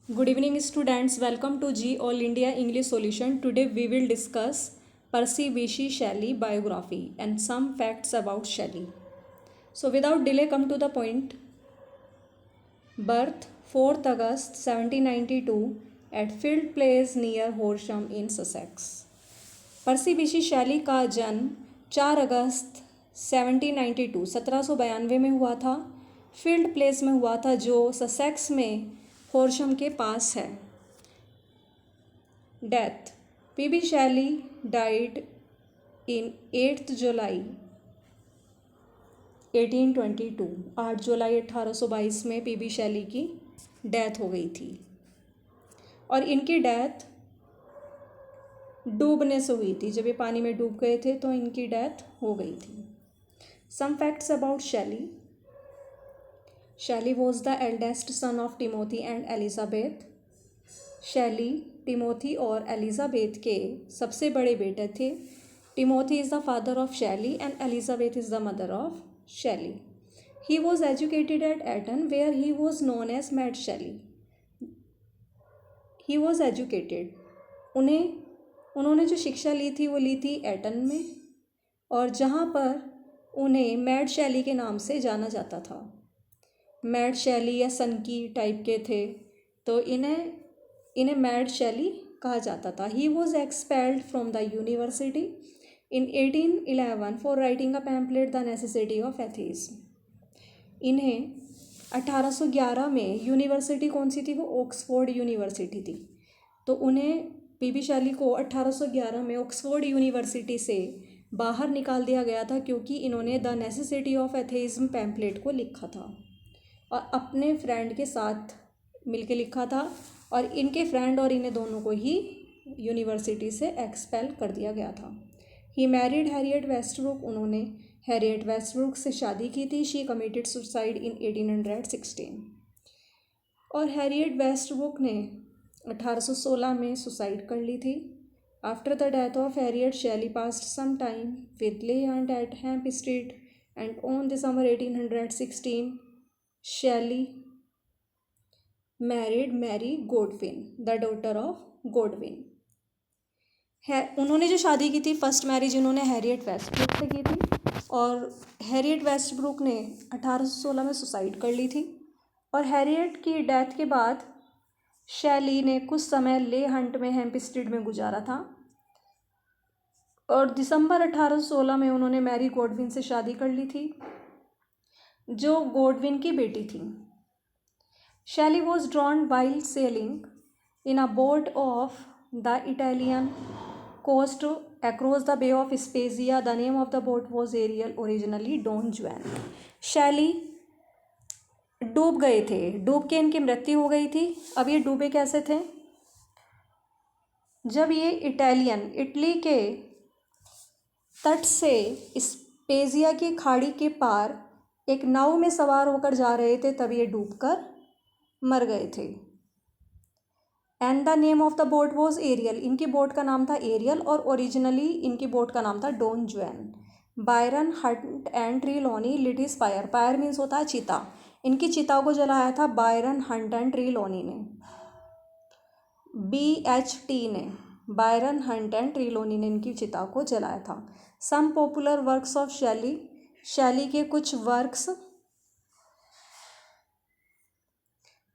Good evening, students. Welcome to G All India English Solution. Today we will discuss Percy Bysshe Shelley biography and some facts about Shelley. So, without delay, come to the point. Birth 4th August 1792 at Field Place near Horsham in Sussex. Pursed Bysshe शैली का जन्म 4 अगस्त 1792 में हुआ था। Field place में हुआ था जो ससेक्स में होर्शम के पास है। Death PB Shelley died in 8 जुलाई 1822। 8 जुलाई 1822 में पीबी शैली की डेथ हो गई थी और इनकी डेथ डूबने से हुई थी। जब ये पानी में डूब गए थे तो इनकी डेथ हो गई थी। Some facts about Shelley. Shelley was the eldest son of Timothy and Elizabeth. Shelley Timothy और एलिजाबेथ के सबसे बड़े बेटे थे। Timothy is the father of Shelley and Elizabeth is the mother of Shelley. He was educated at Eton where he was known as mad Shelley. He was educated उन्होंने जो शिक्षा ली थी वो ली थी एटन में, और जहाँ पर उन्हें मैड शैली के नाम से जाना जाता था। मैड शैली या सनकी टाइप के थे तो इन्हें मैड शैली कहा जाता था। He was expelled from the university in 1811 for writing a pamphlet the necessity of atheism. इन्हें 1811 में यूनिवर्सिटी कौन सी थी? वो ऑक्सफोर्ड यूनिवर्सिटी थी। तो उन्हें पीबी शैली को 1811 में ऑक्सफोर्ड यूनिवर्सिटी से बाहर निकाल दिया गया था क्योंकि इन्होंने द नेसेसिटी ऑफ एथेइज्म पैम्पलेट को लिखा था और अपने फ्रेंड के साथ मिलके लिखा था, और इनके फ्रेंड और इन्हें दोनों को ही यूनिवर्सिटी से एक्सपेल कर दिया गया था। He married Harriet Westbrook. उन्होंने हैरियट वेस्टब्रुक से शादी की थी। She committed suicide in 1816। और हैरियट वेस्टब्रुक ने 1816 में सुसाइड कर ली थी। After the death of Harriet Shelley passed some time with Leigh on at Hampstead and on December 1816 Shelley married Mary Godwin the daughter of Godwin. उन्होंने जो शादी की थी, फर्स्ट मैरिज उन्होंने हैरियट वेस्टब्रुक से की थी, और हैरियट वेस्टब्रुक ने 1816 में सुसाइड कर ली थी। और हैरियट की डेथ के बाद शैली ने कुछ समय ले हंट में हेम्पस्टीड में गुजारा था, और दिसंबर 1816 में उन्होंने मैरी गोडविन से शादी कर ली थी जो गोडविन की बेटी थी। Shelley was drowned while sailing in a boat off the Italian coast across the bay of Spezia. The name of the boat was Ariel, originally Don Juan. Shelley डूब गए थे, डूब के इनकी मृत्यु हो गई थी। अब ये डूबे कैसे थे? जब ये इटली के तट से स्पेजिया की खाड़ी के पार एक नाव में सवार होकर जा रहे थे, तब ये डूबकर मर गए थे। And the name of the boat was Ariel. इनकी बोट का नाम था एरियल, और ओरिजिनली इनकी बोट का नाम था Don Juan. Byron Hunt and Trelawny lit his fire. Fire means होता है चिता। इनकी चिता को जलाया था बायरन हंट एंड ट्रीलोनी ने, BHT ने, बायरन हंट एंड ट्रीलोनी ने इनकी चिता को जलाया था। सम पॉपुलर वर्क्स ऑफ शैली। शैली के कुछ वर्क्स।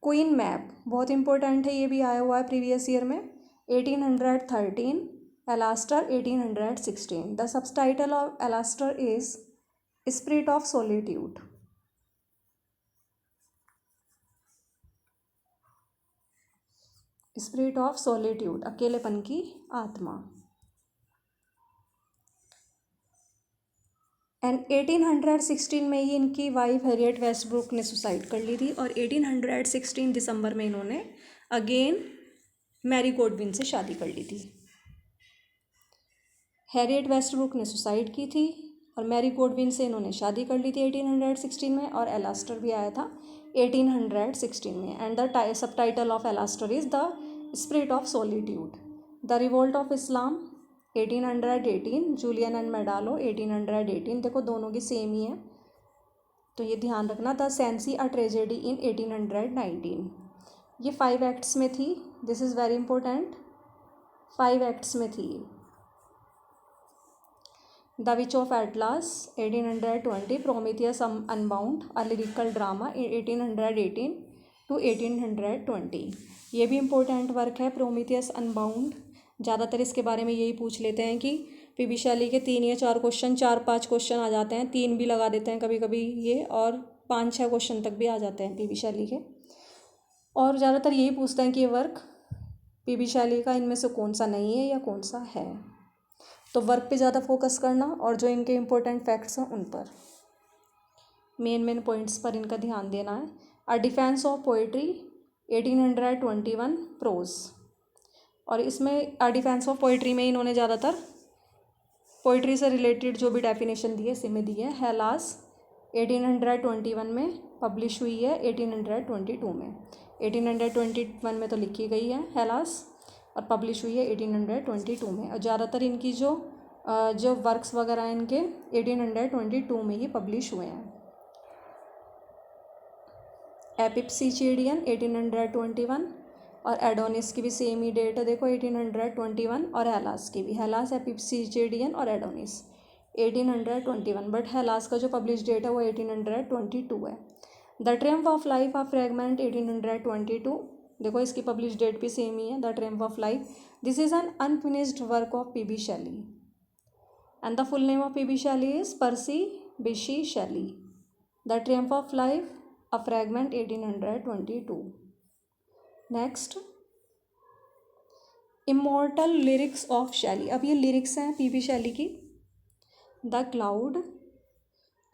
क्वीन मैप बहुत इंपॉर्टेंट है, ये भी आया हुआ है प्रीवियस ईयर में। 1813। एलास्टर 1816। The subtitle of Alastor is spirit of solitude. Spirit of solitude, अकेलेपन की आत्मा। एंड 1816 में ही इनकी वाइफ हैरियट वेस्टब्रुक ने सुसाइड कर ली थी, और 1816 दिसंबर में इन्होंने अगेन मैरी गोडविन से शादी कर ली थी। हैरियट वेस्टब्रुक ने सुसाइड की थी और मैरी गोडविन से इन्होंने शादी कर ली थी 1816 में, और एलास्टर भी आया था 1816 में। And the subtitle of Alastor is the spirit of solitude. The revolt of Islam 1818। Julian and Maddalo 1818। देखो दोनों की सेम ही है, तो ये ध्यान रखना। द सेंसी अ ट्रेजेडी इन 1819। ये 5 एक्ट्स में थी, this is very important, 5 acts में थी। The which of atlas 1820, Prometheus unbound, a lyrical drama 1818 to 1820। ये भी इम्पोर्टेंट वर्क है प्रोमीथियस अनबाउंड। ज़्यादातर इसके बारे में यही पूछ लेते हैं कि पी.बी. शैली के 3 या 4 क्वेश्चन, 4-5 क्वेश्चन आ जाते हैं, 3 भी लगा देते हैं कभी कभी ये, और 5-6 क्वेश्चन तक भी आ जाते हैं पी.बी. शैली के। और ज़्यादातर यही पूछते हैं कि ये वर्क पी.बी. शैली का इनमें से कौन सा नहीं है या कौन सा है। तो वर्क पे ज़्यादा फोकस करना और जो इनके इम्पोर्टेंट फैक्ट्स हैं उन पर, मेन पॉइंट्स पर इनका ध्यान देना है। A defence of poetry 1821 prose, और इसमें अ डिफेंस ऑफ पोइट्री में इन्होंने ज़्यादातर पोइट्री से रिलेटेड जो भी डेफिनेशन दी है इसी में दी है। हेलास 1821 में पब्लिश हुई है, 1822 में। 1821 में तो लिखी गई है हेलास, और पब्लिश हुई है 1822 में। और ज़्यादातर इनकी जो वर्क्स वगैरह हैं इनके 1822 में ही पब्लिश हुए हैं। एपिप्सिचिडियन 1821, और एडोनिस की भी सेम ही डेट है, देखो 1821, और हेलास की भी, हेलास, एपिप्सिचिडियन और एडोनिस 1821, बट हेलास का जो पब्लिश डेट है वो 1822 है। The triumph of life of fragment 1822, देखो इसकी पब्लिश डेट भी सेम ही है, the triumph of life. This is an unfinished work of P B. Shelley, and the full name of P B. Shelley is Percy Bysshe Shelley. The triumph of life a fragment 1822। Next, immortal lyrics of Shelley. अब ये lyrics हैं P B. Shelley की। The cloud,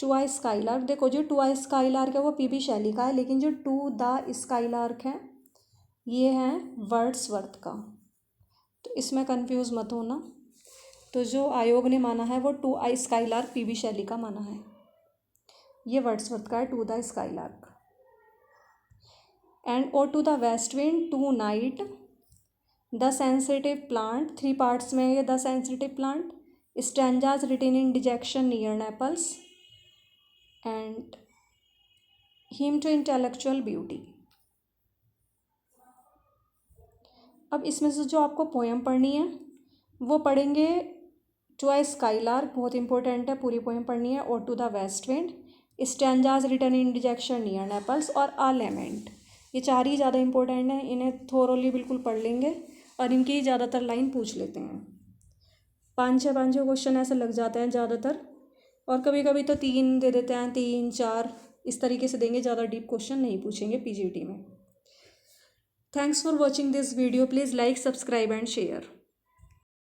to a skylark, देखो जो to a skylark है वो PB. शैली का है, लेकिन जो टू द स्काईलार्क है ये है वर्ड्सवर्थ का, तो इसमें कंफ्यूज मत होना। तो जो आयोग ने माना है वो टू आई स्काईलार्क पी.बी. शैली का माना है, ये वर्ड्सवर्थ का है to the skylark. And O to the west wind, to night, the sensitive plant, 3 parts में ये the sensitive plant, stanzas written in dejection near Naples, and hymn to intellectual beauty. अब इसमें से जो आपको पोएम पढ़नी है वो पढ़ेंगे टू आई स्काईलार्क, बहुत इंपॉर्टेंट है, पूरी पोएम पढ़नी है, और to the west wind, stanzas written in dejection near Naples, और आ लेमेंट। ये 4 ही ज़्यादा इंपॉर्टेंट हैं, इन्हें थोरोली बिल्कुल पढ़ लेंगे और इनकी ज़्यादातर लाइन पूछ लेते हैं। 5-6 क्वेश्चन ऐसे लग जाते हैं ज़्यादातर, और कभी कभी तो 3 दे देते हैं, 3-4 इस तरीके से देंगे, ज़्यादा डीप क्वेश्चन नहीं पूछेंगे पीजीटी में। Thanks for watching this video, please like, subscribe and share.